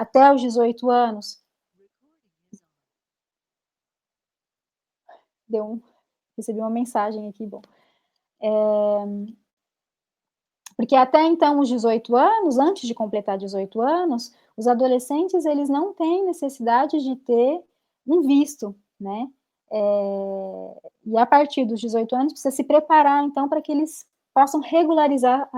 até os 18 anos. Recebi uma mensagem aqui, bom. Porque até então os 18 anos, antes de completar 18 anos, os adolescentes eles não têm necessidade de ter um visto, né, e a partir dos 18 anos precisa se preparar então para que eles possam regularizar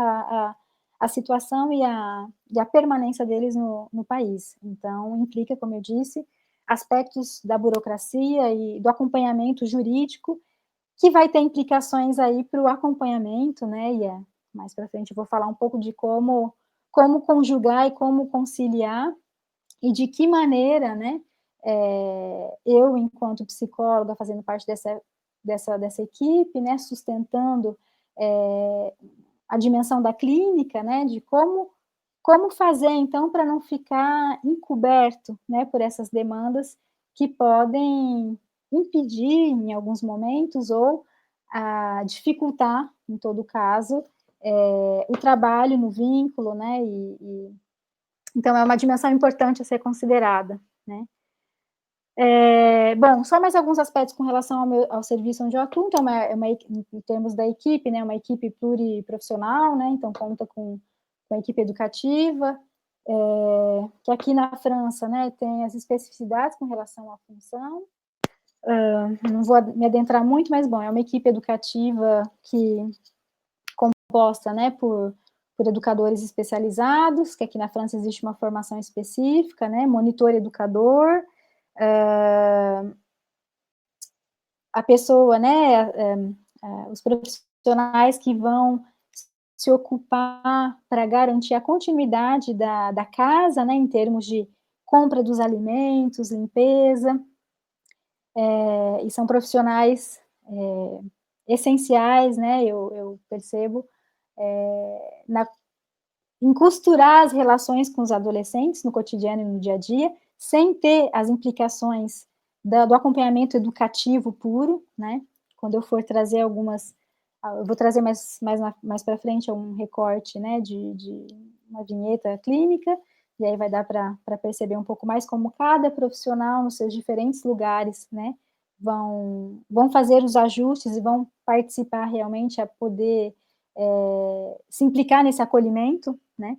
a situação e a permanência deles no país. Então implica, como eu disse, aspectos da burocracia e do acompanhamento jurídico, que vai ter implicações aí para o acompanhamento, né, mais para frente eu vou falar um pouco de como conjugar e como conciliar, e de que maneira, né, eu enquanto psicóloga fazendo parte dessa equipe, né, sustentando, a dimensão da clínica, né, de como fazer então para não ficar encoberto, né, por essas demandas que podem impedir em alguns momentos ou dificultar, em todo caso, o trabalho no vínculo, né, então é uma dimensão importante a ser considerada, né. Bom, só mais alguns aspectos com relação ao serviço onde eu atuo, então em termos da equipe, né, uma equipe pluriprofissional, né, então conta com a equipe educativa, que aqui na França, né, tem as especificidades com relação à função. Não vou me adentrar muito, mas bom, é uma equipe educativa composta, né, por educadores especializados, que aqui na França existe uma formação específica, né, monitor educador, a pessoa, né, os profissionais que vão se ocupar para garantir a continuidade da casa, né, em termos de compra dos alimentos, limpeza, e são profissionais essenciais, né, eu percebo, em costurar as relações com os adolescentes no cotidiano e no dia a dia, sem ter as implicações do acompanhamento educativo puro, né, quando eu for trazer eu vou trazer mais para frente um recorte, né, de uma vinheta clínica, e aí vai dar para perceber um pouco mais como cada profissional nos seus diferentes lugares, né, vão fazer os ajustes e vão participar realmente a poder se implicar nesse acolhimento, né.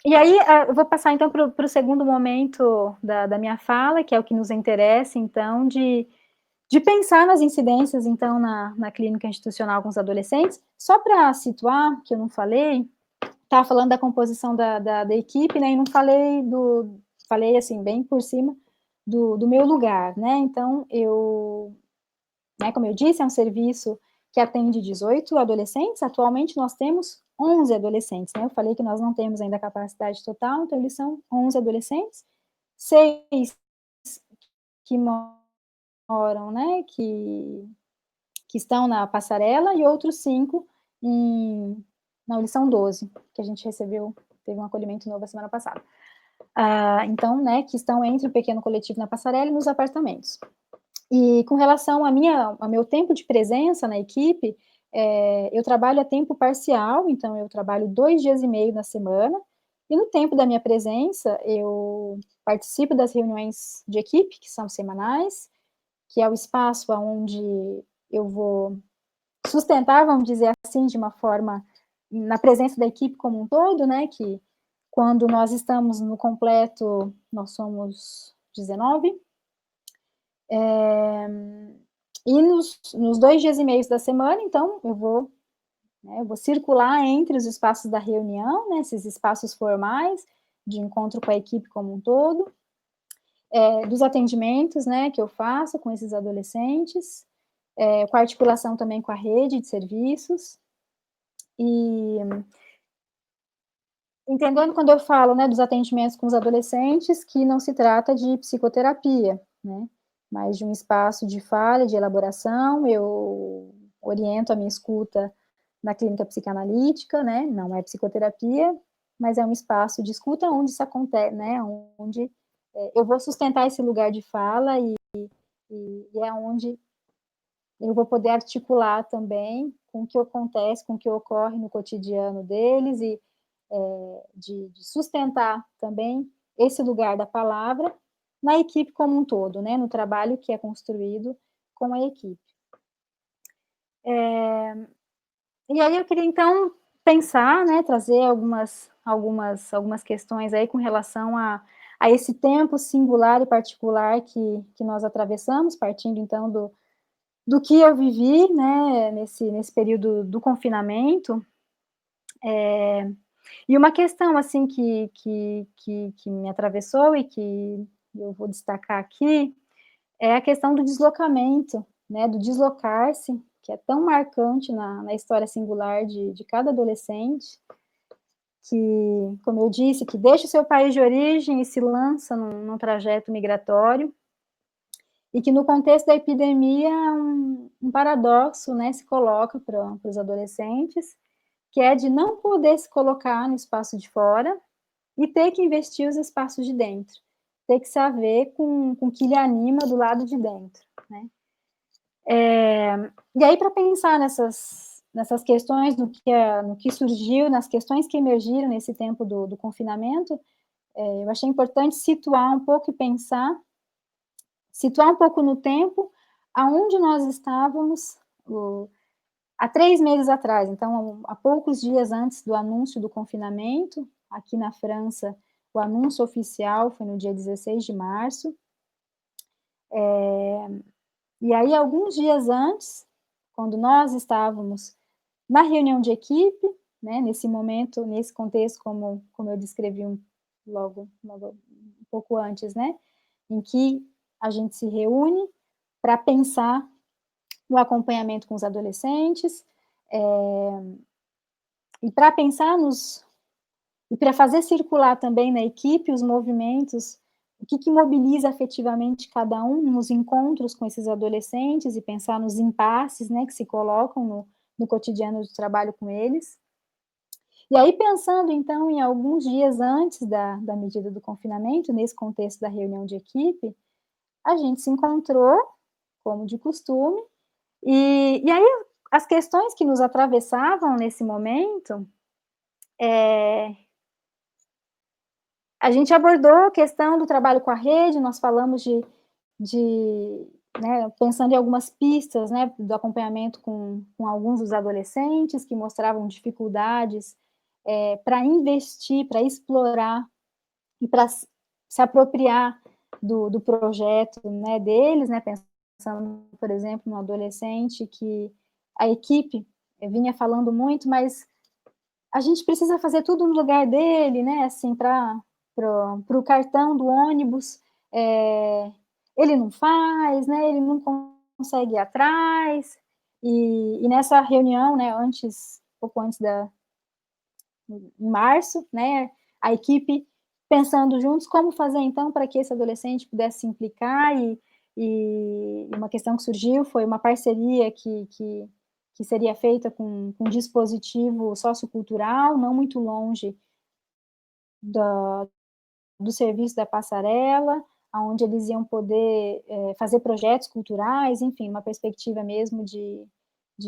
E aí, eu vou passar então para o segundo momento da minha fala, que é o que nos interessa, então, de pensar nas incidências, então, na clínica institucional com os adolescentes. Só para situar, que eu não falei, estava falando da composição da equipe, né, e não falei assim, bem por cima do meu lugar, né, então né, como eu disse, é um serviço que atende 18 adolescentes, atualmente nós temos 11 adolescentes, né, eu falei que nós não temos ainda a capacidade total, então eles são 11 adolescentes, 6 que moram, né, que estão na passarela e outros 5 não, eles são 12, que a gente teve um acolhimento novo a semana passada. Então, né, que estão entre o pequeno coletivo na passarela e nos apartamentos. E com relação ao meu tempo de presença na equipe, eu trabalho a tempo parcial, então eu trabalho 2 dias e meio na semana, e no tempo da minha presença, eu participo das reuniões de equipe, que são semanais, que é o espaço onde eu vou sustentar, vamos dizer assim, de uma forma, na presença da equipe como um todo, né, que quando nós estamos no completo, nós somos 19, e nos 2 dias e meio da semana, então, eu vou circular entre os espaços da reunião, né, esses espaços formais, de encontro com a equipe como um todo, dos atendimentos, né, que eu faço com esses adolescentes, com a articulação também com a rede de serviços, e entendendo quando eu falo, né, dos atendimentos com os adolescentes, que não se trata de psicoterapia, né, mas de um espaço de fala, de elaboração, eu oriento a minha escuta na clínica psicanalítica, né, não é psicoterapia, mas é um espaço de escuta onde isso acontece, né, onde eu vou sustentar esse lugar de fala e é onde eu vou poder articular também com o que acontece, com o que ocorre no cotidiano deles e de sustentar também esse lugar da palavra na equipe como um todo, né, no trabalho que é construído com a equipe. E aí eu queria então pensar, né, trazer algumas questões aí com relação a esse tempo singular e particular que nós atravessamos, partindo então do que eu vivi, né, nesse período do confinamento. E uma questão, assim, que me atravessou e que eu vou destacar aqui, é a questão do deslocamento, né, do deslocar-se, que é tão marcante na história singular de cada adolescente, que, como eu disse, que deixa o seu país de origem e se lança num trajeto migratório, e que no contexto da epidemia um paradoxo, né, se coloca para os adolescentes, que é de não poder se colocar no espaço de fora e ter que investir os espaços de dentro, ter que saber com o que lhe anima do lado de dentro, né. E aí para pensar nessas questões, no que surgiu, nas questões que emergiram nesse tempo do confinamento, eu achei importante situar um pouco e pensar, situar um pouco no tempo, aonde nós estávamos há 3 meses atrás, então há poucos dias antes do anúncio do confinamento, aqui na França, o anúncio oficial foi no dia 16 de março, e aí alguns dias antes, quando nós estávamos na reunião de equipe, né, nesse momento, nesse contexto como eu descrevi logo um pouco antes, né, em que a gente se reúne para pensar no acompanhamento com os adolescentes, e para pensar nos e para fazer circular também na equipe os movimentos, o que mobiliza afetivamente cada um nos encontros com esses adolescentes e pensar nos impasses, né, que se colocam no cotidiano do trabalho com eles. E aí pensando então em alguns dias antes da medida do confinamento, nesse contexto da reunião de equipe, a gente se encontrou, como de costume, e aí as questões que nos atravessavam nesse momento, a gente abordou a questão do trabalho com a rede, nós falamos de né, pensando em algumas pistas, né, do acompanhamento com alguns dos adolescentes que mostravam dificuldades, para investir, para explorar e para se apropriar do projeto, né, deles, né, pensando, por exemplo, no adolescente que a equipe vinha falando muito, mas a gente precisa fazer tudo no lugar dele, né, assim, para o cartão do ônibus, ele não faz, né, ele não consegue ir atrás, e nessa reunião, né, pouco antes em março, né, a equipe pensando juntos como fazer então para que esse adolescente pudesse se implicar e uma questão que surgiu foi uma parceria que seria feita com um dispositivo sociocultural, não muito longe da do serviço da passarela, aonde eles iam poder, fazer projetos culturais, enfim, uma perspectiva mesmo de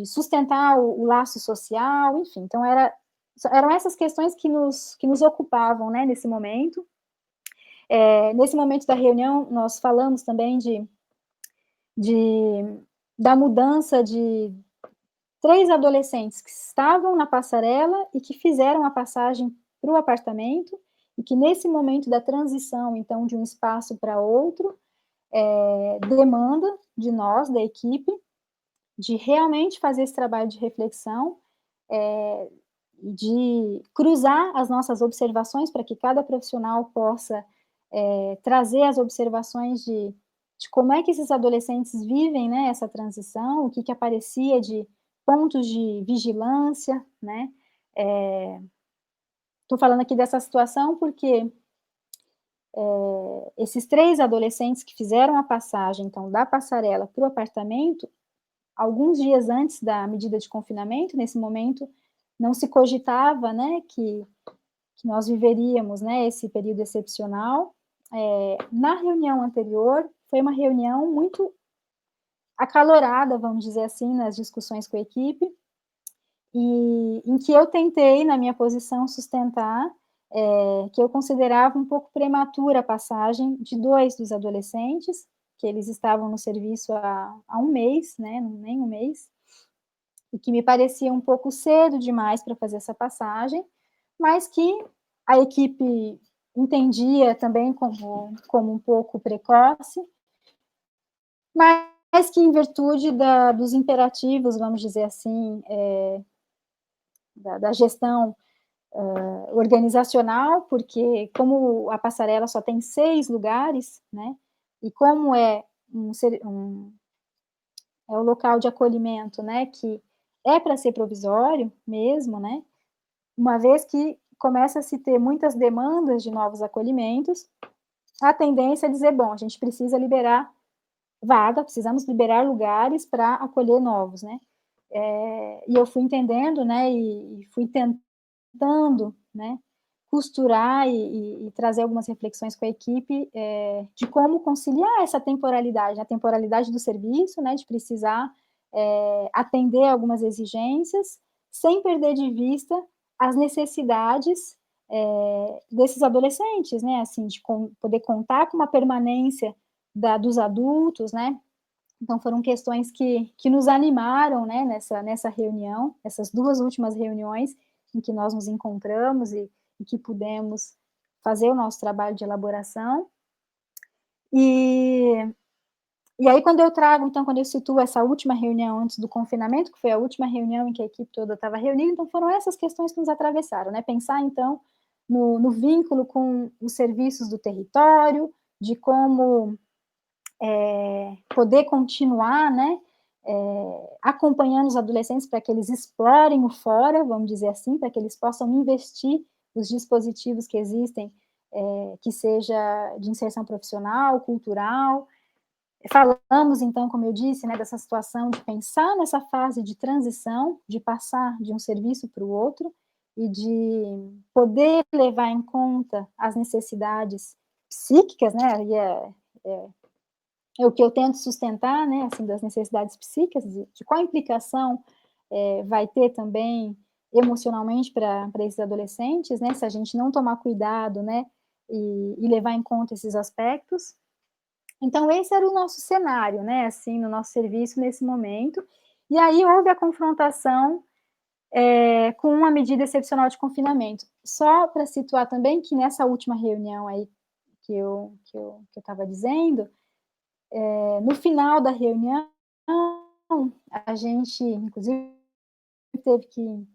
sustentar o laço social, enfim, então eram essas questões que nos ocupavam, né, nesse momento. Nesse momento da reunião, nós falamos também de da mudança de 3 adolescentes que estavam na passarela e que fizeram a passagem para o apartamento, e que nesse momento da transição, então, de um espaço para outro, demanda de nós, da equipe, de realmente fazer esse trabalho de reflexão, de cruzar as nossas observações para que cada profissional possa, trazer as observações de como é que esses adolescentes vivem, né, essa transição, o que aparecia de pontos de vigilância, né. Estou falando aqui dessa situação porque, esses 3 adolescentes que fizeram a passagem, então, da passarela para o apartamento, alguns dias antes da medida de confinamento, nesse momento, não se cogitava, né, que nós viveríamos, né, esse período excepcional. Na reunião anterior, foi uma reunião muito acalorada, vamos dizer assim, nas discussões com a equipe, e em que eu tentei, na minha posição, sustentar, que eu considerava um pouco prematura a passagem de 2 dos adolescentes, que eles estavam no serviço há 1 mês, né, nem 1 mês, e que me parecia um pouco cedo demais para fazer essa passagem, mas que a equipe entendia também como um pouco precoce, mas que em virtude dos imperativos, vamos dizer assim, da gestão organizacional, porque como a passarela só tem 6 lugares, né, e como é o local de acolhimento, né, que é para ser provisório mesmo, né, uma vez que começa a se ter muitas demandas de novos acolhimentos, a tendência é dizer: "Bom, a gente precisa liberar vaga, precisamos liberar lugares para acolher novos", né. E eu fui entendendo, né, e fui tentando, né, costurar e trazer algumas reflexões com a equipe, de como conciliar essa temporalidade, a temporalidade do serviço, né, de precisar, atender algumas exigências, sem perder de vista as necessidades, desses adolescentes, né, assim, de poder contar com uma permanência dos adultos, né. Então foram questões que nos animaram, né, nessa reunião, essas 2 últimas reuniões em que nós nos encontramos e que pudemos fazer o nosso trabalho de elaboração. E e aí quando eu trago então, quando eu situo essa última reunião antes do confinamento, que foi a última reunião em que a equipe toda estava reunida, então foram essas questões que nos atravessaram, né, pensar então no vínculo com os serviços do território, de como poder continuar, né, acompanhando os adolescentes para que eles explorem o fora, vamos dizer assim, para que eles possam investir os dispositivos que existem, que seja de inserção profissional, cultural. Falamos então, como eu disse, né, dessa situação de pensar nessa fase de transição, de passar de um serviço para o outro, e de poder levar em conta as necessidades psíquicas, né, é é o que eu tento sustentar, né, assim, das necessidades psíquicas, de qual implicação, vai ter também emocionalmente para esses adolescentes, né, se a gente não tomar cuidado, né, e levar em conta esses aspectos. Então esse era o nosso cenário, né, assim, no nosso serviço nesse momento. E aí houve a confrontação, com uma medida excepcional de confinamento. Só para situar também que nessa última reunião aí que eu estava dizendo, no final da reunião, a gente inclusive teve que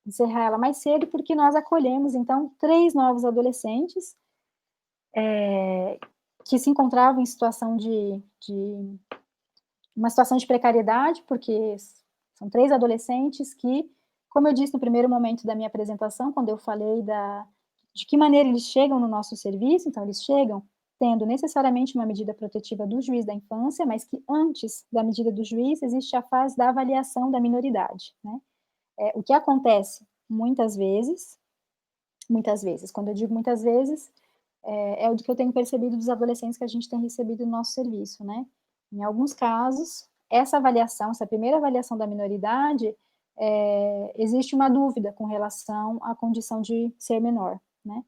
encerrar ela mais cedo, porque nós acolhemos então 3 novos adolescentes, que se encontravam em situação de uma situação de precariedade, porque são 3 adolescentes que, como eu disse no primeiro momento da minha apresentação, quando eu falei de que maneira eles chegam no nosso serviço, então eles chegam tendo necessariamente uma medida protetiva do juiz da infância, mas que antes da medida do juiz existe a fase da avaliação da minoridade, né. O que acontece muitas vezes, quando eu digo muitas vezes, é o que eu tenho percebido dos adolescentes que a gente tem recebido no nosso serviço, né. Em alguns casos, essa avaliação, essa primeira avaliação da minoridade, existe uma dúvida com relação à condição de ser menor, né.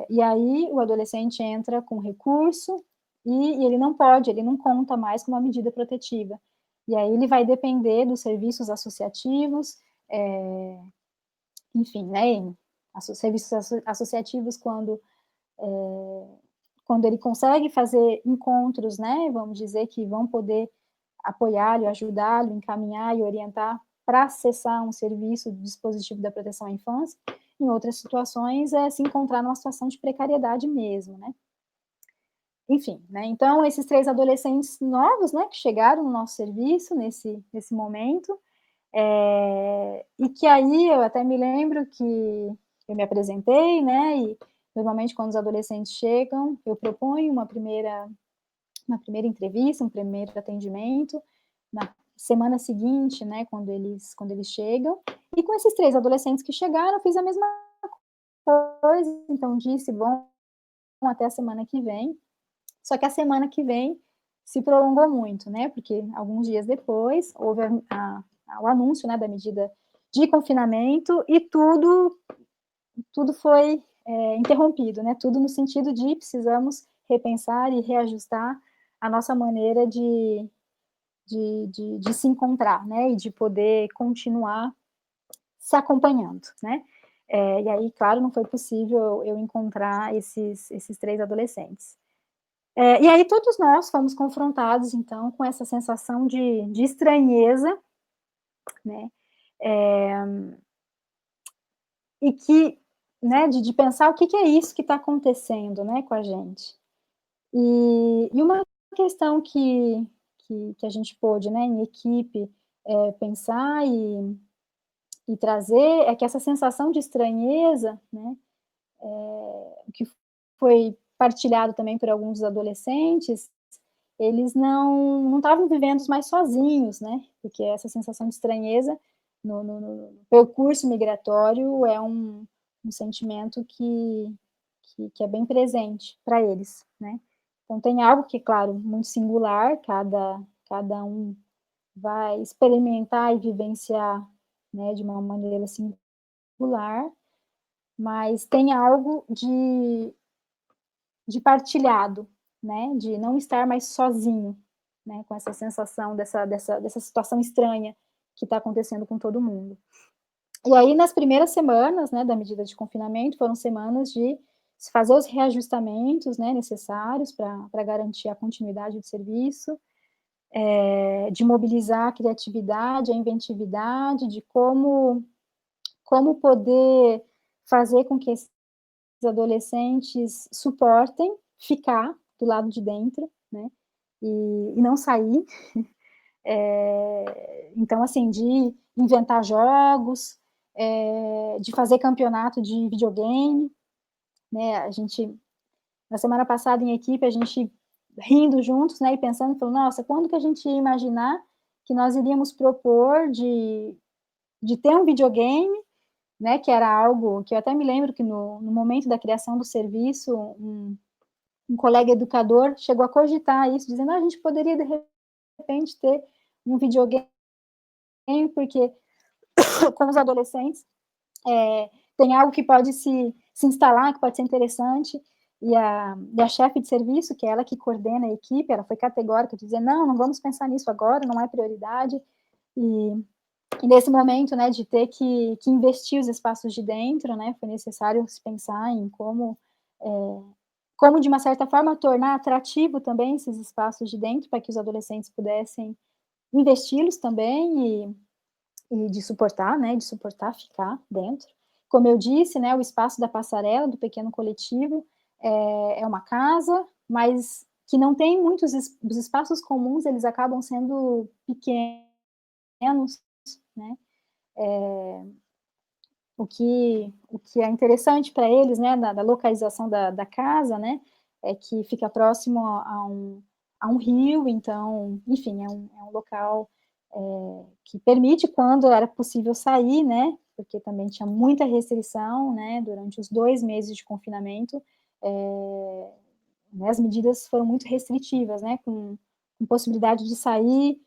E aí o adolescente entra com recurso e ele não conta mais com uma medida protetiva. E aí ele vai depender dos serviços associativos, eh, enfim, né, serviços associativos quando ele consegue fazer encontros, né, vamos dizer, que vão poder apoiá-lo, ajudá-lo, encaminhar e orientar para acessar um serviço do dispositivo da proteção à infância. Em outras situações, é se encontrar numa situação de precariedade mesmo, né. Enfim, né, então esses 3 adolescentes novos, né, que chegaram no nosso serviço nesse momento, e que aí eu até me lembro que eu me apresentei, né, e normalmente quando os adolescentes chegam, eu proponho uma primeira entrevista, um primeiro atendimento, na semana seguinte, né, quando eles chegam. E com esses 3 adolescentes que chegaram, eu fiz a mesma coisa, então disse: "Bom, até a semana que vem". Só que a semana que vem se prolongou muito, né, porque alguns dias depois houve o anúncio, né, da medida de confinamento, e tudo foi interrompido, né? Tudo no sentido de precisamos repensar e reajustar a nossa maneira de se encontrar, né? E de poder continuar se acompanhando, né? E aí, claro, não foi possível eu encontrar esses 3 adolescentes. E aí todos nós fomos confrontados, então, com essa sensação de estranheza, né? E que, né, de pensar o que é isso que está acontecendo, né, com a gente. E uma questão que a gente pôde, né, em equipe, pensar e trazer, é que essa sensação de estranheza, né, que foi partilhado também por alguns adolescentes, eles não estavam vivendo mais sozinhos, né, porque essa sensação de estranheza no percurso migratório é um sentimento que é bem presente para eles, né. Então tem algo que, claro, muito singular, cada um vai experimentar e vivenciar, né, de uma maneira singular, mas tem algo de partilhado, né, de não estar mais sozinho, né, com essa sensação dessa situação estranha que está acontecendo com todo mundo. E aí nas primeiras semanas, né, da medida de confinamento, foram semanas de se fazer os reajustamentos, né, necessários para garantir a continuidade do serviço, de mobilizar a criatividade, a inventividade, de como poder fazer com que esses adolescentes suportem ficar do lado de dentro, né, e não sair. Então, assim, de inventar jogos, de fazer campeonato de videogame, né, a gente, na semana passada em equipe, a gente rindo juntos, né, e pensando, falou, nossa, quando que a gente ia imaginar que nós iríamos propor de ter um videogame, né, que era algo que eu até me lembro que no momento da criação do serviço, um colega educador chegou a cogitar isso, dizendo, a gente poderia, de repente, ter um videogame, porque com os adolescentes tem algo que pode se instalar, que pode ser interessante, e a chefe de serviço, que é ela que coordena a equipe, ela foi categórica de dizer, não vamos pensar nisso agora, não é prioridade, e nesse momento, né, de ter que investir os espaços de dentro, né, foi necessário se pensar em como de uma certa forma tornar atrativo também esses espaços de dentro, para que os adolescentes pudessem investi-los também e de suportar, né, de suportar ficar dentro. Como eu disse, né, o espaço da passarela, do pequeno coletivo, é uma casa, mas que não tem muitos os espaços comuns, eles acabam sendo pequenos, né, o que é interessante para eles, né, da localização da casa, né, é que fica próximo a um rio, então, enfim, é um local que permite, quando era possível sair, né, porque também tinha muita restrição, né, durante os 2 meses de confinamento, né, as medidas foram muito restritivas, né, com possibilidade de sair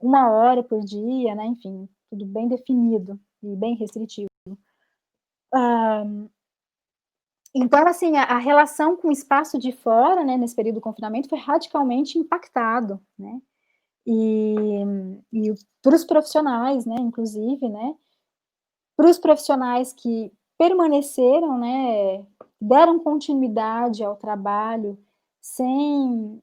1 hora por dia, né, enfim, tudo bem definido e bem restritivo. Então, assim, a relação com o espaço de fora, né, nesse período do confinamento, foi radicalmente impactado, né, e para os profissionais, né, inclusive, né, para os profissionais que permaneceram, né, deram continuidade ao trabalho sem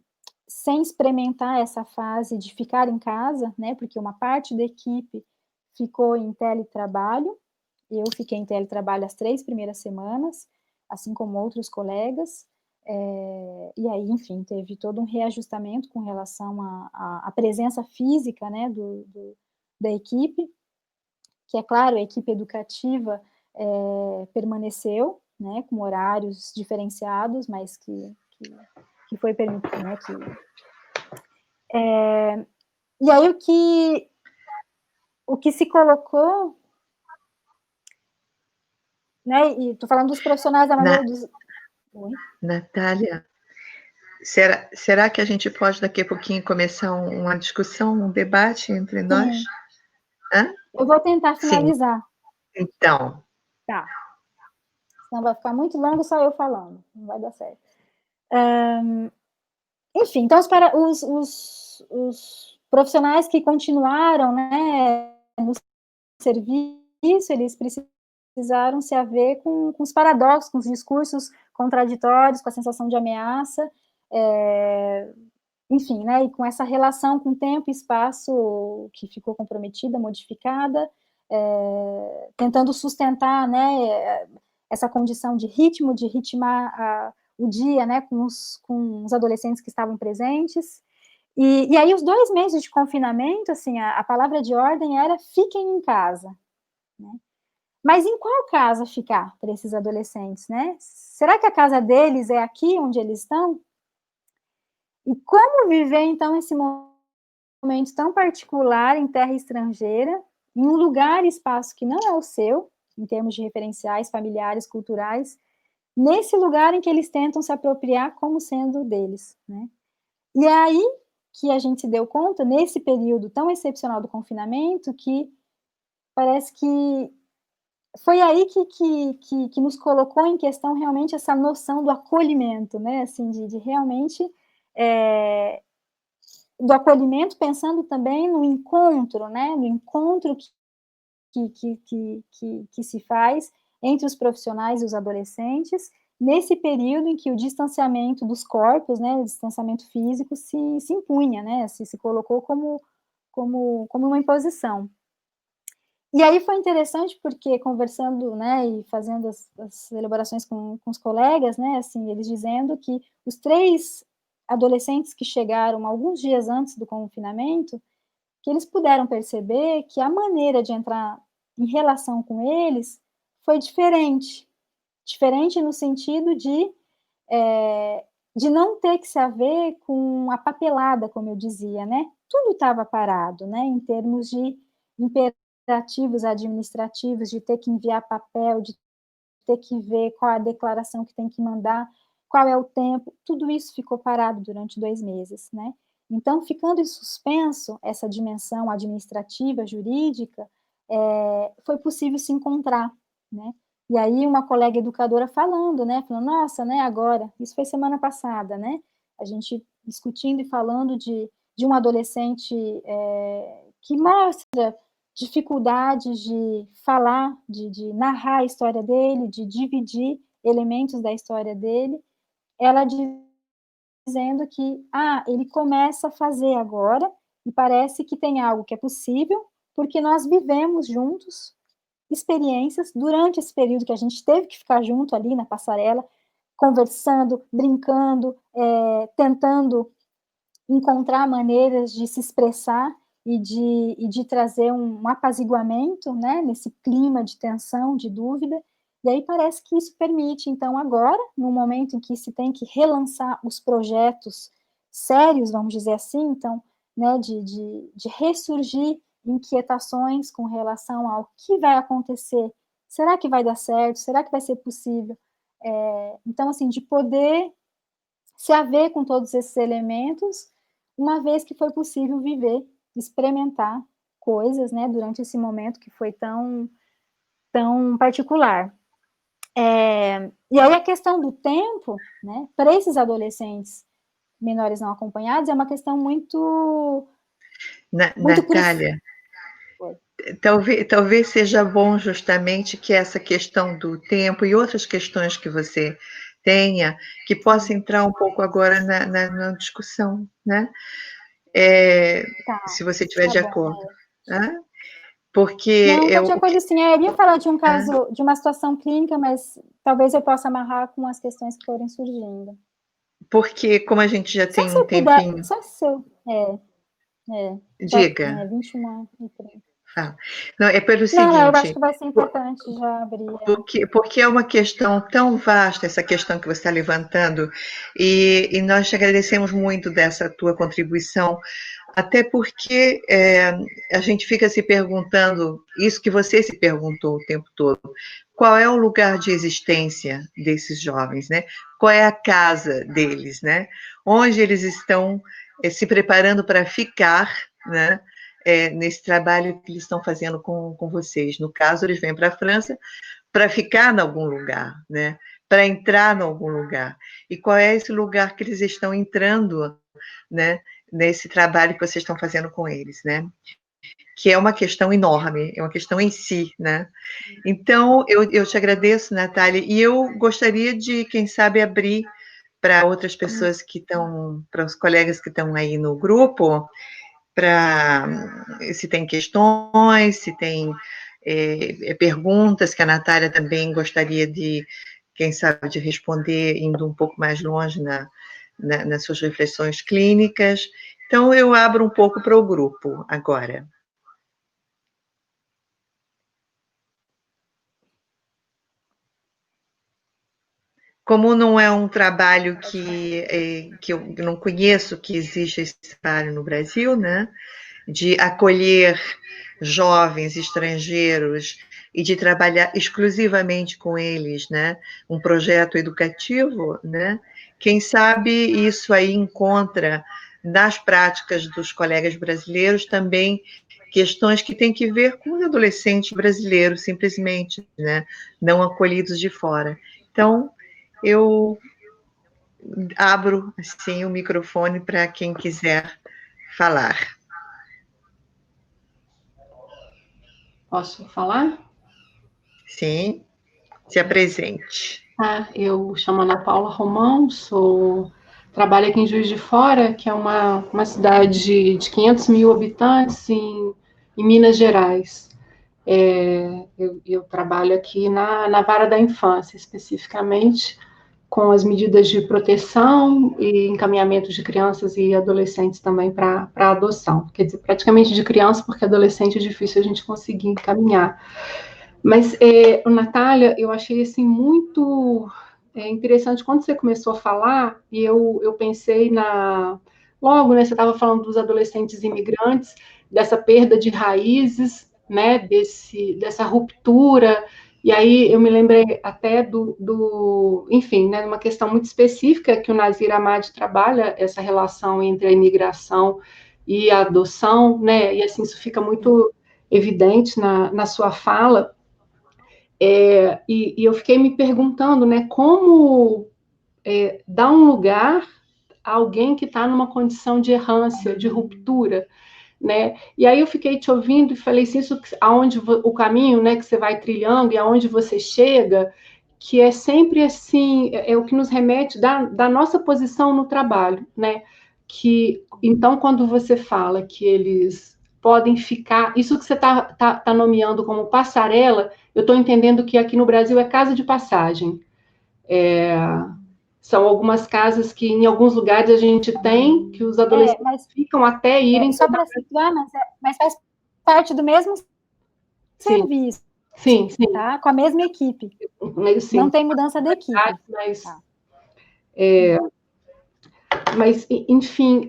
experimentar essa fase de ficar em casa, né, porque uma parte da equipe ficou em teletrabalho, eu fiquei em teletrabalho as 3 primeiras semanas, assim como outros colegas, e aí, enfim, teve todo um reajustamento com relação à presença física, né, da equipe, que é claro, a equipe educativa permaneceu, né, com horários diferenciados, mas que foi permitido, né, e aí o que se colocou, né, e estou falando dos profissionais da Na, maneira dos... Oi? Natália, será que a gente pode daqui a pouquinho começar uma discussão, um debate entre nós? Sim, Hã? Eu vou tentar Sim. finalizar. Então. Tá. Senão vai ficar muito longo só eu falando. Não vai dar certo. Enfim, então os profissionais que continuaram, né, no serviço, eles precisaram se haver com os paradoxos, com os discursos contraditórios, com a sensação de ameaça, enfim, né, e com essa relação com tempo e espaço que ficou comprometida, modificada, tentando sustentar, né, essa condição de ritmo, de ritmar o dia, né, com os adolescentes que estavam presentes. E aí os 2 meses de confinamento, assim, a palavra de ordem era: "Fiquem em casa", né. Mas em qual casa ficar para esses adolescentes, né? Será que a casa deles é aqui onde eles estão? E como viver, então, esse momento tão particular em terra estrangeira, em um lugar e espaço que não é o seu, em termos de referenciais familiares, culturais, nesse lugar em que eles tentam se apropriar como sendo deles, né? E é aí que a gente se deu conta, nesse período tão excepcional do confinamento, que parece que foi aí que nos colocou em questão realmente essa noção do acolhimento, né, assim, de realmente, eh, do acolhimento pensando também no encontro, né, no encontro que se faz entre os profissionais e os adolescentes, nesse período em que o distanciamento dos corpos, né, o distanciamento físico se impunha, né, se colocou como uma imposição. E aí foi interessante porque conversando, né, e fazendo as elaborações com os colegas, né, assim, eles dizendo que os 3 adolescentes que chegaram alguns dias antes do confinamento, que eles puderam perceber que a maneira de entrar em relação com eles foi diferente. Diferente no sentido de não ter que se haver com a papelada, como eu dizia, né. Tudo estava parado, né, em termos de imperativos administrativos, de ter que enviar papel, de ter que ver qual é a declaração que tem que mandar, qual é o tempo, tudo isso ficou parado durante 2 meses, né. Então, ficando em suspenso essa dimensão administrativa, jurídica, foi possível se encontrar, né. E aí uma colega educadora falando, né, falando: "Nossa, né, agora", isso foi semana passada, né, a gente discutindo e falando de um adolescente, que mostra dificuldades de falar, de narrar a história dele, de dividir elementos da história dele, ela dizendo que: "Ah, ele começa a fazer agora, e parece que tem algo que é possível, porque nós vivemos juntos experiências durante esse período que a gente teve que ficar junto ali na passarela, conversando, brincando, tentando encontrar maneiras de se expressar e de trazer um apaziguamento, né, nesse clima de tensão, de dúvida, e aí parece que isso permite, então agora, no momento em que se tem que relançar os projetos sérios, vamos dizer assim, então, né, de ressurgir inquietações com relação ao que vai acontecer, será que vai dar certo, será que vai ser possível? Então assim, de poder se haver com todos esses elementos, uma vez que foi possível viver, experimentar coisas, né, durante esse momento que foi tão particular. E aí a questão do tempo, né, para esses adolescentes menores não acompanhados, é uma questão muito crucial. Natália, talvez seja bom justamente que essa questão do tempo e outras questões que você tenha, que possa entrar um pouco agora na discussão, né, Tá, se você estiver tá de bom. acordo, né, porque Não, estou de o que acordo sim. Eu ia falar de um hã? caso, de uma situação clínica, mas talvez eu possa amarrar com as questões que forem surgindo. Porque como a gente já Só tem se um eu puder, tempinho, só se eu já diga, tem, 21h30. fala. Não, é pelo Não, não, eu acho seguinte, que vai ser po importante já abrir porque é uma questão tão vasta, essa questão que você está levantando, e nós te agradecemos muito dessa tua contribuição, até porque, a gente fica se perguntando, isso que você se perguntou o tempo todo, qual é o lugar de existência desses jovens, né? Qual é a casa deles, né? Onde eles estão, se preparando para ficar, né? nesse trabalho que eles estão fazendo com vocês. No caso, eles vêm para a França para ficar em algum lugar, né? Para entrar em algum lugar. E qual é esse lugar que eles estão entrando, né? Nesse trabalho que vocês estão fazendo com eles, né? Que é uma questão enorme, é uma questão em si, né? Então, eu te agradeço, Natália, e eu gostaria de, quem sabe, abrir para outras pessoas que estão, para os colegas que estão aí no grupo, para se tem questões, se tem perguntas que a Natália também gostaria de, quem sabe, de responder, indo um pouco mais longe nas suas reflexões clínicas. Então, eu abro um pouco para o grupo agora. Como não é um trabalho que eu não conheço que existe esse trabalho no Brasil, né? De acolher jovens estrangeiros e de trabalhar exclusivamente com eles, né? Um projeto educativo, né? Quem sabe isso aí encontra nas práticas dos colegas brasileiros também questões que têm que ver com os adolescentes brasileiros, simplesmente, né? Não acolhidos de fora. Então, eu abro, assim, o microfone para quem quiser falar. Posso falar? Sim, se apresente. Eu chamo Ana Paula Romão, trabalho aqui em Juiz de Fora, que é uma cidade de 500 mil habitantes em Minas Gerais. Eu trabalho aqui na vara da infância, especificamente com as medidas de proteção e encaminhamento de crianças e adolescentes também para adoção. Quer dizer, praticamente de criança, porque adolescente é difícil a gente conseguir encaminhar. Mas, Natália, eu achei assim muito interessante quando você começou a falar, e eu pensei logo, né? Você estava falando dos adolescentes imigrantes, dessa perda de raízes, né? Dessa ruptura. E aí eu me lembrei até enfim, né? Uma questão muito específica que o Nazir Ahmad trabalha, essa relação entre a imigração e a adoção, né? E assim, isso fica muito evidente na sua fala. E eu fiquei me perguntando, né, como dar um lugar a alguém que está numa condição de errância, de ruptura, né? E aí eu fiquei te ouvindo e falei assim, isso aonde o caminho, né, que você vai trilhando e aonde você chega, que é sempre assim, é o que nos remete da nossa posição no trabalho, né? Que então quando você fala que eles podem ficar, isso que você tá nomeando como passarela, eu estou entendendo que aqui no Brasil é casa de passagem. São algumas casas que em alguns lugares a gente tem, que os adolescentes ficam até irem... Só para situar, mas faz parte do mesmo serviço. Sim. Tá? Com a mesma equipe. Sim. Não tem mudança da equipe. Mas enfim,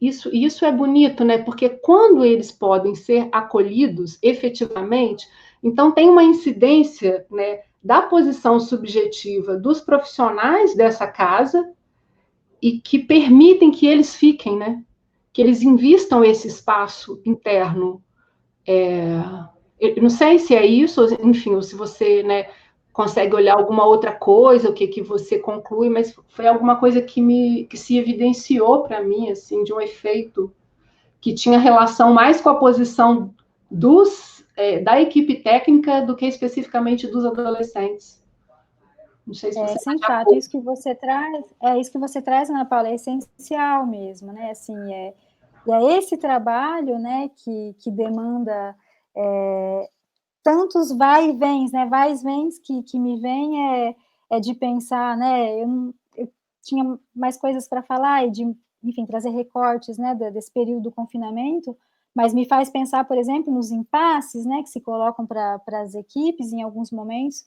isso é bonito, né? Porque quando eles podem ser acolhidos efetivamente, então tem uma incidência, né, da posição subjetiva dos profissionais dessa casa e que permitem que eles fiquem, né? Que eles invistam esse espaço interno. Eu não sei se é isso, enfim, ou se você, né, consegue olhar alguma outra coisa, o que você conclui, mas foi alguma coisa que se evidenciou para mim, assim, de um efeito que tinha relação mais com a posição da equipe técnica do que especificamente dos adolescentes. Não sei se você sem fato, isso que você traz, Ana Paula, é essencial mesmo, né? Assim, e é esse trabalho, né, que demanda tantos vai e vens, né? Vai e vens que me vem de pensar, né? Eu tinha mais coisas para falar e de, enfim, trazer recortes, né, desse período do confinamento, mas me faz pensar, por exemplo, nos impasses, né, que se colocam para as equipes em alguns momentos.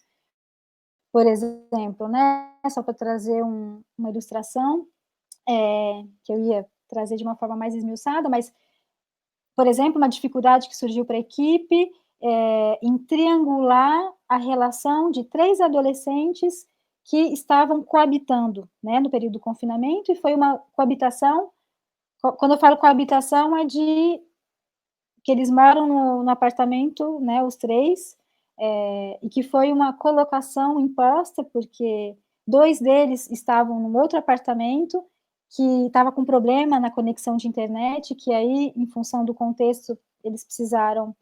Por exemplo, né, só para trazer uma ilustração, que eu ia trazer de uma forma mais esmiuçada, mas, por exemplo, uma dificuldade que surgiu para a equipe em triangular a relação de 3 adolescentes que estavam coabitando, né, no período do confinamento, e foi uma coabitação, quando eu falo coabitação, é de que eles moram no apartamento, né, os três, e que foi uma colocação imposta, porque 2 deles estavam num outro apartamento, que estava com problema na conexão de internet, que aí, em função do contexto, eles precisaram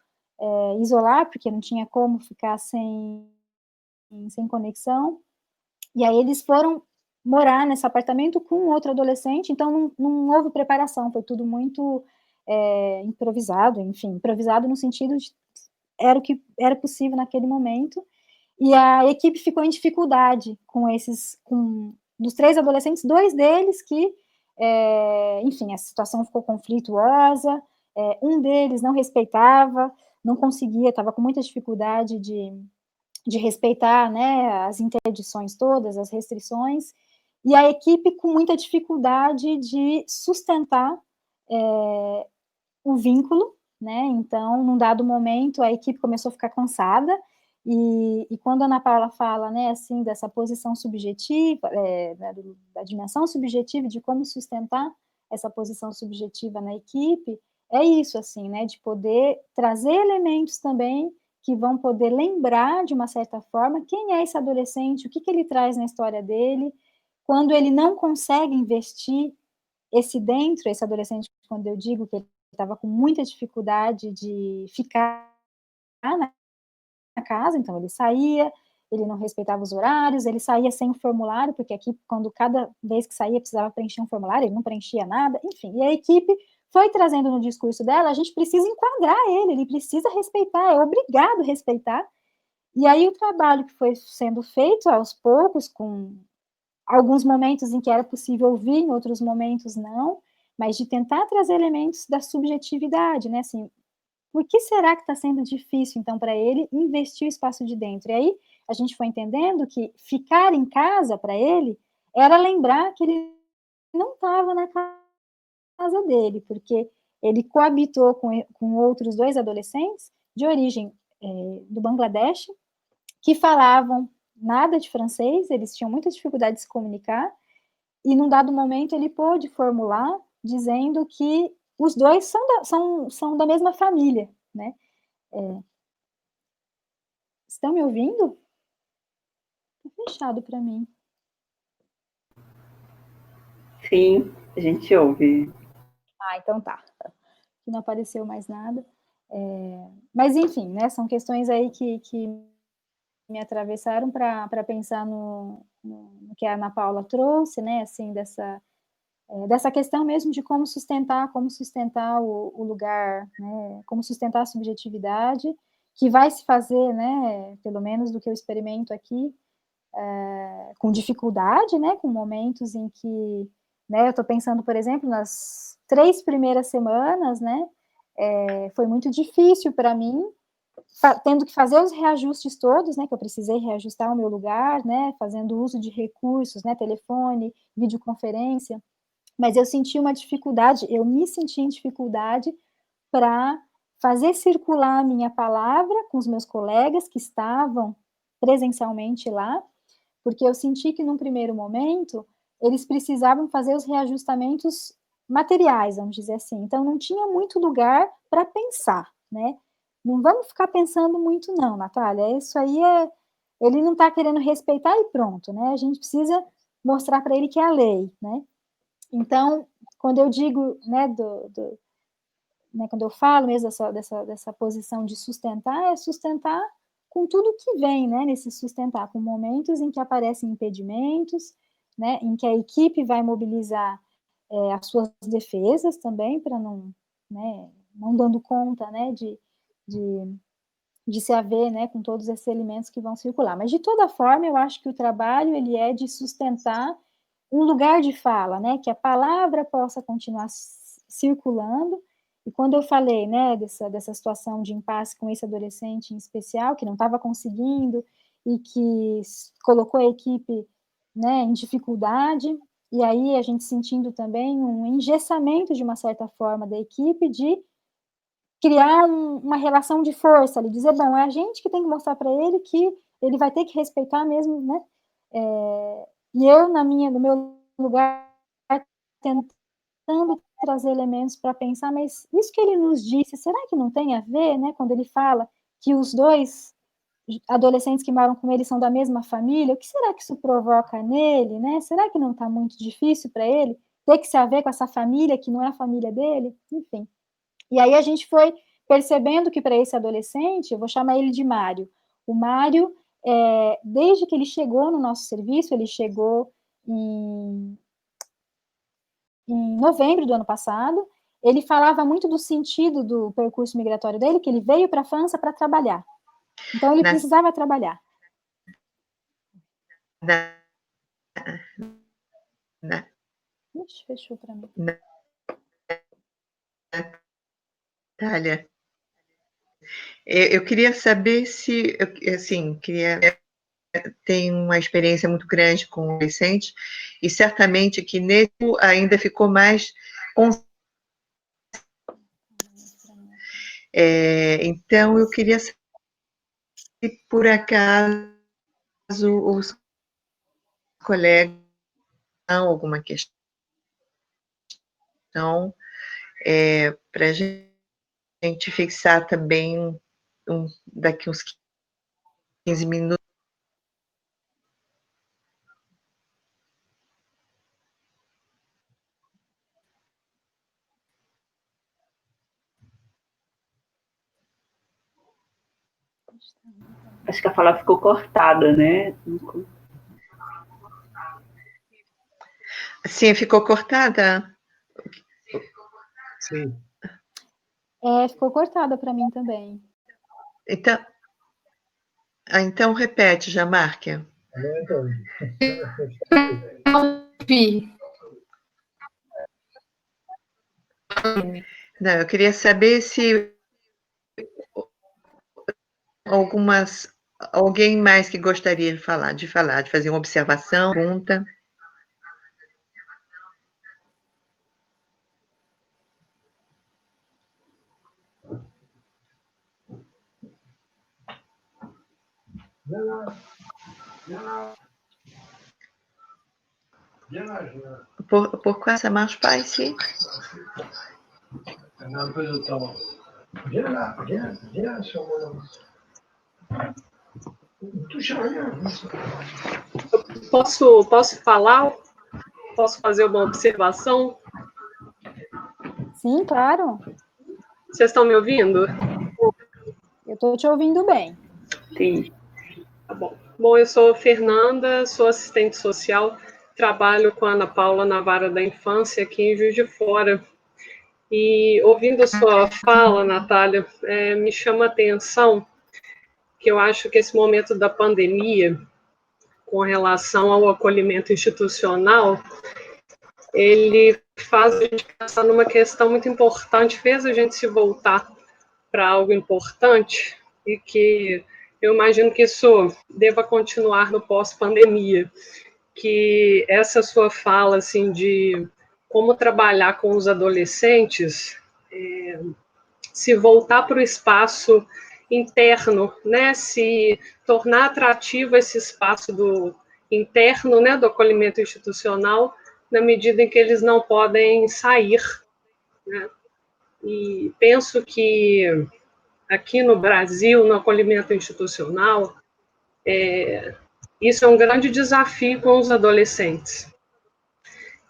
isolar, porque não tinha como ficar sem conexão, e aí eles foram morar nesse apartamento com outro adolescente, então não houve preparação, foi tudo muito improvisado, enfim, improvisado no sentido de era o que era possível naquele momento, e a equipe ficou em dificuldade com dos 3 adolescentes, 2 deles que, enfim, a situação ficou conflituosa, um deles não respeitava, não conseguia, estava com muita dificuldade de respeitar, né, as interdições todas, as restrições, e a equipe com muita dificuldade de sustentar o vínculo, né, então, num dado momento, a equipe começou a ficar cansada, e quando a Ana Paula fala, né, assim, dessa posição subjetiva, da dimensão subjetiva, de como sustentar essa posição subjetiva na equipe, é isso, assim, né, de poder trazer elementos também que vão poder lembrar, de uma certa forma, quem é esse adolescente, o que ele traz na história dele, quando ele não consegue investir esse adolescente, quando eu digo que ele estava com muita dificuldade de ficar na casa, então ele saía, ele não respeitava os horários, ele saía sem o formulário, porque aqui, quando cada vez que saía, precisava preencher um formulário, ele não preenchia nada, enfim, e a equipe foi trazendo no discurso dela, a gente precisa enquadrar ele precisa respeitar, é obrigado a respeitar, e aí o trabalho que foi sendo feito aos poucos, com alguns momentos em que era possível ouvir, em outros momentos não, mas de tentar trazer elementos da subjetividade, né, assim, por que será que está sendo difícil, então, para ele investir o espaço de dentro? E aí a gente foi entendendo que ficar em casa para ele era lembrar que ele não estava na casa dele, porque ele coabitou com outros 2 adolescentes de origem do Bangladesh, que falavam nada de francês, eles tinham muita dificuldade de se comunicar, e num dado momento ele pôde formular dizendo que os 2 são da mesma família, né. Estão me ouvindo? Tá fechado para mim. Sim, a gente ouve. Então tá. Que não apareceu mais nada. Mas enfim, né, são questões aí que me atravessaram para pensar no que a Ana Paula trouxe, né, assim, dessa questão mesmo de como sustentar o lugar, né, como sustentar a subjetividade, que vai se fazer, né, pelo menos do que eu experimento aqui, com dificuldade, né, com momentos em que, né, eu estou pensando, por exemplo, nas 3 primeiras semanas, né, foi muito difícil para mim, tendo que fazer os reajustes todos, né, que eu precisei reajustar o meu lugar, né, fazendo uso de recursos, né, telefone, videoconferência, mas eu senti uma dificuldade, eu me senti em dificuldade para fazer circular a minha palavra com os meus colegas que estavam presencialmente lá, porque eu senti que num primeiro momento eles precisavam fazer os reajustamentos materiais, vamos dizer assim. Então não tinha muito lugar para pensar, né? Não vamos ficar pensando muito não, Natália. Isso aí ele não está querendo respeitar e pronto, né? A gente precisa mostrar para ele que é a lei, né? Então, quando eu digo, né, né, quando eu falo mesmo dessa posição de sustentar, é sustentar com tudo que vem, né, nesse sustentar, com momentos em que aparecem impedimentos, né, em que a equipe vai mobilizar as suas defesas também, para não, né, não dando conta, né, de se haver, né, com todos esses elementos que vão circular. Mas, de toda forma, eu acho que o trabalho, ele é de sustentar um lugar de fala, né, que a palavra possa continuar circulando, e quando eu falei, né, dessa situação de impasse com esse adolescente em especial, que não estava conseguindo, e que colocou a equipe, né, em dificuldade, e aí a gente sentindo também um engessamento, de uma certa forma, da equipe, de criar uma relação de força ali, dizer, bom, é a gente que tem que mostrar para ele que ele vai ter que respeitar mesmo, né, e eu, no meu lugar, tentando trazer elementos para pensar, mas isso que ele nos disse, será que não tem a ver, né, quando ele fala que os dois adolescentes que moram com ele são da mesma família, o que será que isso provoca nele, né? Será que não está muito difícil para ele ter que se haver com essa família que não é a família dele? Enfim. E aí a gente foi percebendo que para esse adolescente, eu vou chamar ele de Mário. O Mário, desde que ele chegou no nosso serviço, ele chegou em novembro do ano passado, ele falava muito do sentido do percurso migratório dele, que ele veio para a França para trabalhar. Então, ele precisava trabalhar. Ixi, fechou para mim. Natália, eu queria saber se, assim, tem uma experiência muito grande com o adolescente, e certamente que nele ainda ficou mais... então, eu queria saber se, por acaso, os colegas alguma questão para a gente fixar também daqui uns 15 minutos. Acho que a fala ficou cortada, né? Sim, ficou cortada? Sim. Ficou cortada para mim também. Então repete, Jamárquia. Não, eu queria saber se alguém mais que gostaria de fazer uma observação, pergunta. Pourquoi ça marche pas ici? On a un peu de temps. Viens là, viens sur mon... Ne touche à rien. Posso falar? Posso fazer uma observação? Sim, claro. Vocês estão me ouvindo? Eu estou te ouvindo bem. Sim. Tá bom. Bom, eu sou Fernanda, sou assistente social, trabalho com a Ana Paula na Vara da Infância aqui em Juiz de Fora. E ouvindo a sua fala, Natália, me chama a atenção que eu acho que esse momento da pandemia, com relação ao acolhimento institucional, ele faz a gente pensar numa questão muito importante, fez a gente se voltar para algo importante e que eu imagino que isso deva continuar no pós-pandemia, que essa sua fala assim de como trabalhar com os adolescentes, se voltar para o espaço interno, né, se tornar atrativo esse espaço do interno, né, do acolhimento institucional, na medida em que eles não podem sair, né? E penso que aqui no Brasil, no acolhimento institucional, isso é um grande desafio com os adolescentes.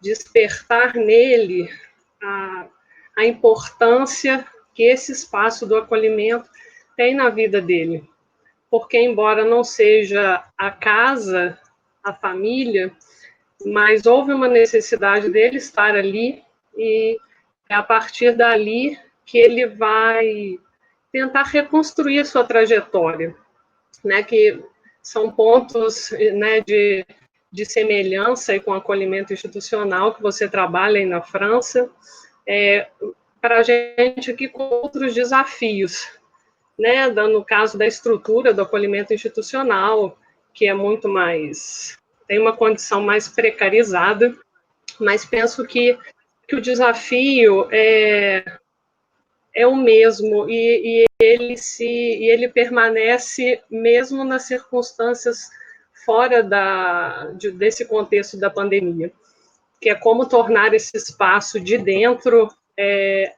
Despertar nele a importância que esse espaço do acolhimento tem na vida dele. Porque, embora não seja a casa, a família, mas houve uma necessidade dele estar ali e é a partir dali que ele vai tentar reconstruir a sua trajetória, né, que são pontos, né, de semelhança com o acolhimento institucional que você trabalha aí na França, para a gente aqui com outros desafios, né, no caso da estrutura do acolhimento institucional, que é muito mais, tem uma condição mais precarizada, mas penso que o desafio é o mesmo, e ele permanece mesmo nas circunstâncias fora desse contexto da pandemia. que é como tornar esse espaço de dentro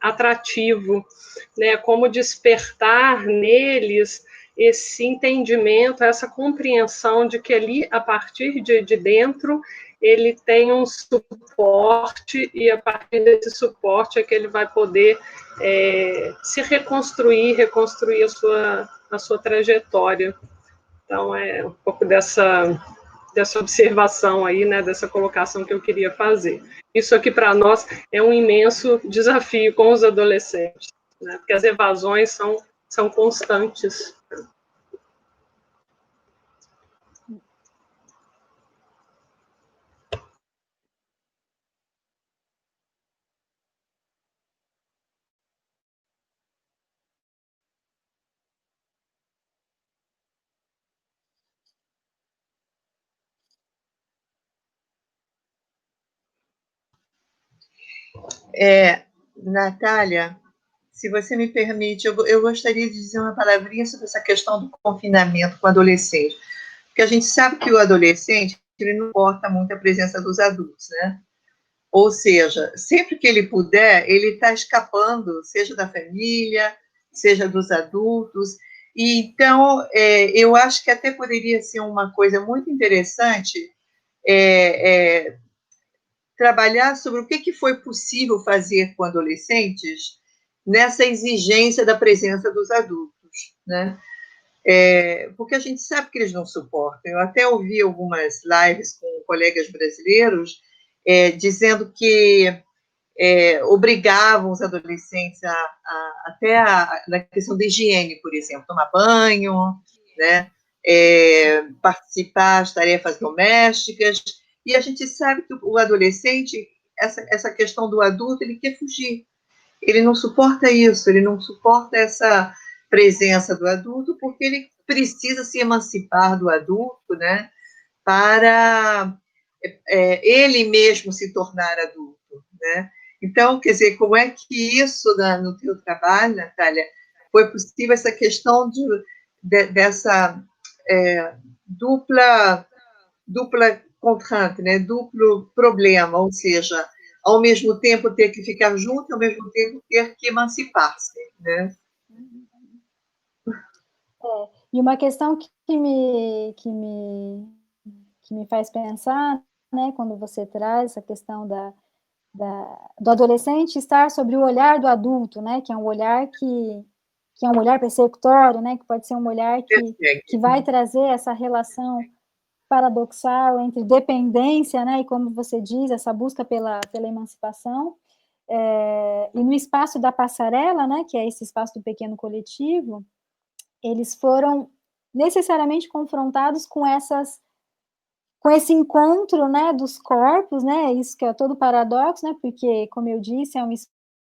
atrativo, né? Como despertar neles esse entendimento, essa compreensão de que ali, a partir de dentro, ele tem um suporte, e a partir desse suporte é que ele vai poder se reconstruir a sua trajetória. Então, é um pouco dessa observação aí, né, dessa colocação que eu queria fazer. Isso aqui, para nós, é um imenso desafio com os adolescentes, né, porque as evasões são constantes. Natália, se você me permite, eu gostaria de dizer uma palavrinha sobre essa questão do confinamento com o adolescente. Porque a gente sabe que o adolescente, ele não importa muito a presença dos adultos, né? Ou seja, sempre que ele puder, ele está escapando, seja da família, seja dos adultos. E, então, eu acho que até poderia ser uma coisa muito interessante trabalhar sobre o que foi possível fazer com adolescentes nessa exigência da presença dos adultos, né? Porque a gente sabe que eles não suportam. Eu até ouvi algumas lives com colegas brasileiros dizendo que obrigavam os adolescentes na questão da higiene, por exemplo, tomar banho, né? Participar das tarefas domésticas. E a gente sabe que o adolescente, essa questão do adulto, ele quer fugir. Ele não suporta isso, ele não suporta essa presença do adulto, porque ele precisa se emancipar do adulto, né, para ele mesmo se tornar adulto, né? Então, quer dizer, como é que isso, no teu trabalho, Natália, foi possível essa questão dessa dupla contrainte, né? Duplo problema, ou seja, ao mesmo tempo ter que ficar junto, ao mesmo tempo ter que emancipar-se, né? E uma questão que me faz pensar, né, quando você traz essa questão do adolescente estar sobre o olhar do adulto, né, que é um olhar que é um olhar persecutório, né, que pode ser um olhar que vai trazer essa relação paradoxal entre dependência, né, e como você diz, essa busca pela emancipação, e no espaço da passarela, né, que é esse espaço do pequeno coletivo, eles foram necessariamente confrontados com esse encontro, né, dos corpos, né, isso que é todo paradoxo, né, porque, como eu disse, é um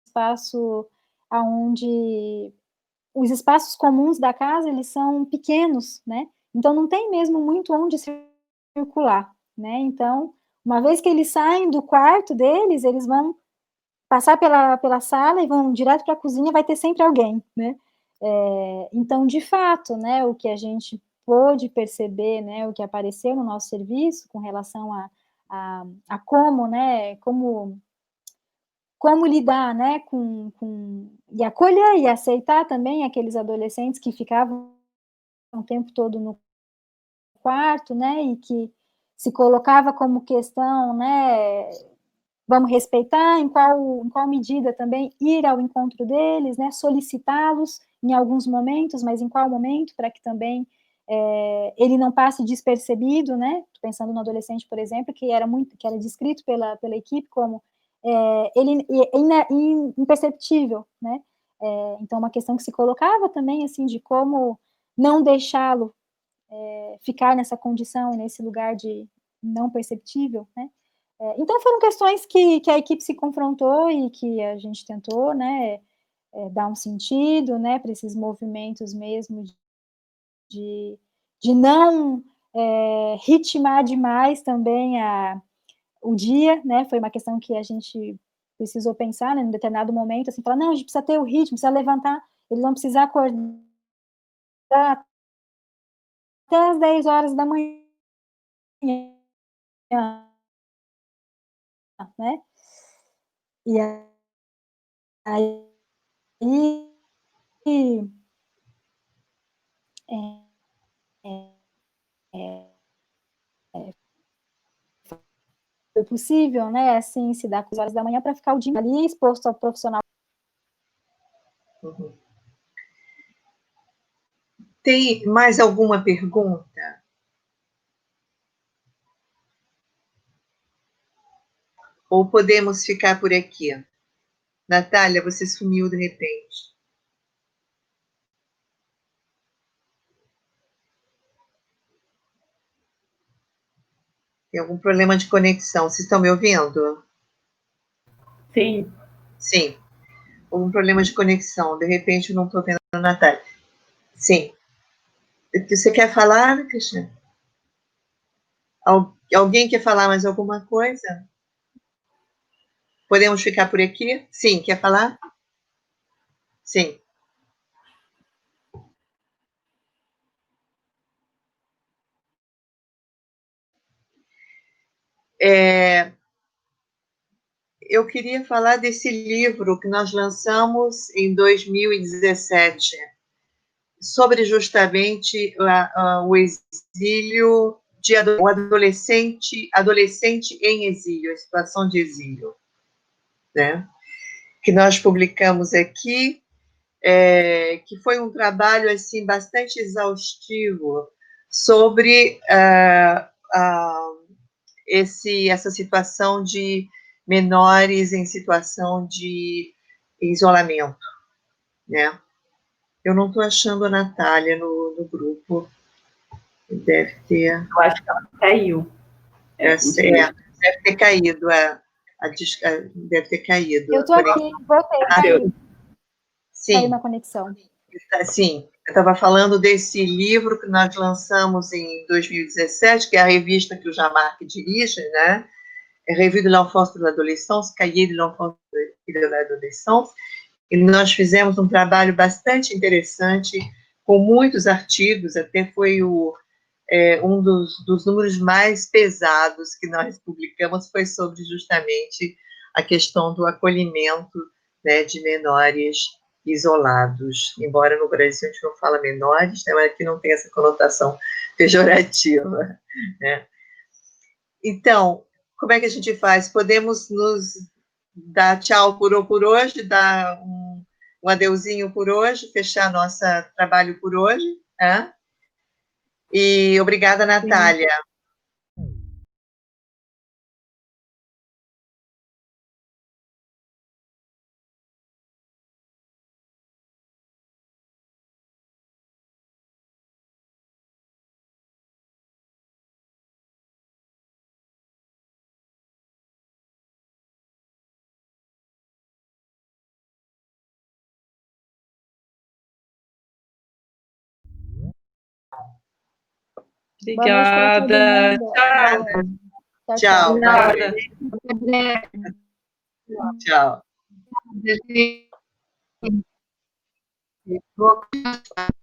espaço onde os espaços comuns da casa, eles são pequenos, né, então não tem mesmo muito onde circular, né, então, uma vez que eles saem do quarto deles, eles vão passar pela sala e vão direto para a cozinha, vai ter sempre alguém, né, então, de fato, né, o que a gente pôde perceber, né, o que apareceu no nosso serviço com relação a como, né, como lidar, né, e acolher e aceitar também aqueles adolescentes que ficavam o tempo todo no quarto, né, e que se colocava como questão, né, vamos respeitar, em qual medida também ir ao encontro deles, né, solicitá-los em alguns momentos, mas em qual momento, para que também ele não passe despercebido, né, pensando no adolescente, por exemplo, que era descrito pela equipe como ele imperceptível, né, então uma questão que se colocava também, assim, de como não deixá-lo ficar nessa condição, nesse lugar de não perceptível, né, então foram questões que a equipe se confrontou e que a gente tentou, né, dar um sentido, né, para esses movimentos mesmo de não ritmar demais também o dia, né, foi uma questão que a gente precisou pensar, né, em determinado momento, assim, falar, não, a gente precisa ter o ritmo, precisa levantar, eles vão precisar acordar até às 10 horas da manhã. né? E aí foi possível, né, assim, se dar com as horas da manhã para ficar o dia ali exposto ao profissional. Uhum. Tem mais alguma pergunta? Ou podemos ficar por aqui? Natália, você sumiu de repente. Tem algum problema de conexão? Vocês estão me ouvindo? Sim. Sim. Algum problema de conexão. De repente, eu não estou vendo a Natália. Sim. Você quer falar, Cristiane? Alguém quer falar mais alguma coisa? Podemos ficar por aqui? Sim, quer falar? Sim. Eu queria falar desse livro que nós lançamos em 2017, sobre justamente o exílio, o adolescente em exílio, a situação de exílio, né? Que nós publicamos aqui, que foi um trabalho assim bastante exaustivo sobre essa situação de menores em situação de isolamento, né? Eu não estou achando a Natália no grupo. Deve ter. Eu acho que ela caiu. Deve ter caído. Deve ter caído. Eu estou aqui, voltei, caiu. Sim. Caiu na conexão. Sim, eu estava falando desse livro que nós lançamos em 2017, que é a revista que o Jean-Marc dirige, né? Revue de l'enfance et de l'adolescence, Cahiers de l'enfance et de l'adolescence. E nós fizemos um trabalho bastante interessante, com muitos artigos, até foi um dos números mais pesados que nós publicamos, foi sobre justamente a questão do acolhimento, né, de menores isolados. Embora no Brasil a gente não fala menores, né, mas aqui não tem essa conotação pejorativa, né? Então, como é que a gente faz? Podemos nos dar tchau por hoje, dar um adeuzinho por hoje, fechar nosso trabalho por hoje, né? E obrigada, Natália. Obrigada. Tchau. Tchau. Tchau.